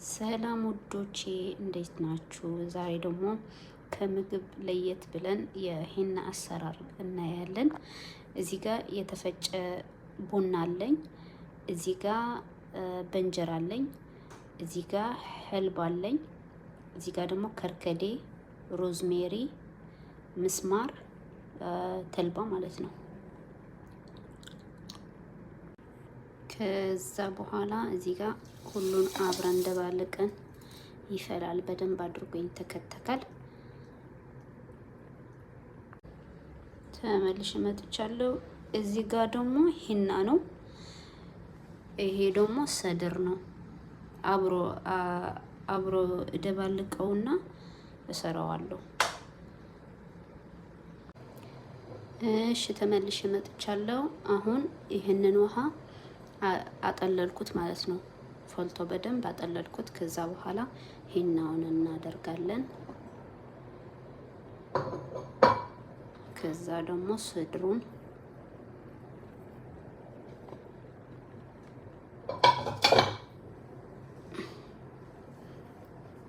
ሰላም ውዶቼ እንዴት ናችሁ? ዛሬ ደግሞ ከምግብ ለየት ብለን የሂና አሰራር እናያለን። እዚህ ጋር የተፈጨ ቡና አለኝ። እዚህ ጋር በእንጀራ አለኝ። እዚህ ጋር ህልብ አለኝ። እዚህ ጋር ደግሞ ከርከዴ፣ ሮዝሜሪ፣ ምስማር፣ ተልባ ማለት ነው። ከዛ በኋላ እዚህ ጋር ሁሉን አብረን እንደባለቀን ይፈላል። በደንብ አድርጎ ይንተከተካል። ተመልሼ መጥቻለሁ። እዚህ ጋር ደግሞ ሂና ነው። ይሄ ደግሞ ሰድር ነው። አብሮ እደባልቀውና እሰራዋለሁ። እሺ ተመልሼ መጥቻለሁ። አሁን ይሄንን ውሃ አጠለልኩት ማለት ነው። ፈልቶ በደንብ አጠለልኩት። ከዛ በኋላ ሂናውን እናደርጋለን። ከዛ ደግሞ ስድሩን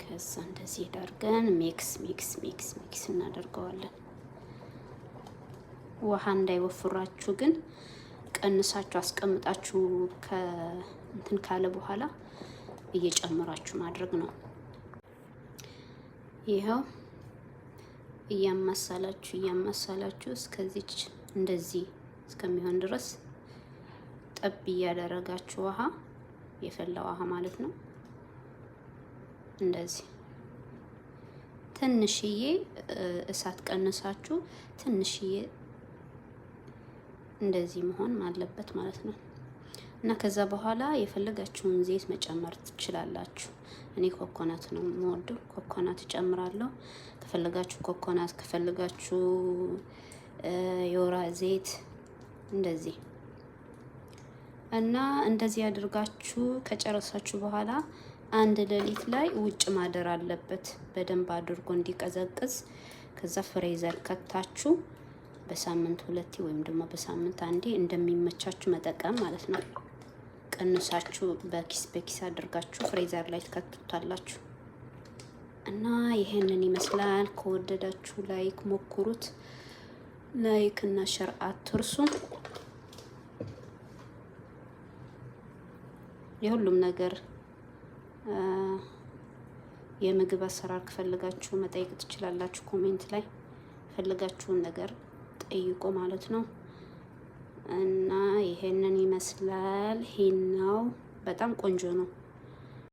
ከዛ እንደዚህ አድርገን ሚክስ እናደርገዋለን። ውሃ እንዳይወፍራችሁ ግን ቀንሳችሁ አስቀምጣችሁ እንትን ካለ በኋላ እየጨመራችሁ ማድረግ ነው። ይሄው እያማሳላችሁ እስከዚች እንደዚህ እስከሚሆን ድረስ ጠብ እያደረጋችሁ ውሃ የፈላ ውሃ ማለት ነው። እንደዚህ ትንሽዬ እሳት ቀንሳችሁ ትንሽዬ እንደዚህ መሆን አለበት ማለት ነው። እና ከዛ በኋላ የፈለጋችሁን ዘይት መጨመር ትችላላችሁ። እኔ ኮኮናት ነው የምወደው፣ ኮኮናት እጨምራለሁ። ከፈለጋችሁ ኮኮናት፣ ከፈለጋችሁ የወይራ ዘይት እንደዚህ እና እንደዚህ አድርጋችሁ ከጨረሳችሁ በኋላ አንድ ሌሊት ላይ ውጭ ማደር አለበት በደንብ አድርጎ እንዲቀዘቅዝ። ከዛ ፍሬዘር ከታችሁ በሳምንት ሁለቴ ወይም ደግሞ በሳምንት አንዴ እንደሚመቻችሁ መጠቀም ማለት ነው። ቀንሳችሁ በኪስ አድርጋችሁ ፍሬዘር ላይ ትከቱታላችሁ። እና ይሄንን ይመስላል። ከወደዳችሁ ላይክ ሞክሩት። ላይክ እና ሸር አትርሱ። የሁሉም ነገር የምግብ አሰራር ከፈለጋችሁ መጠየቅ ትችላላችሁ። ኮሜንት ላይ ፈልጋችሁን ነገር ጠይቁ ማለት ነው። እና ይሄንን ይመስላል። ሂናው በጣም ቆንጆ ነው።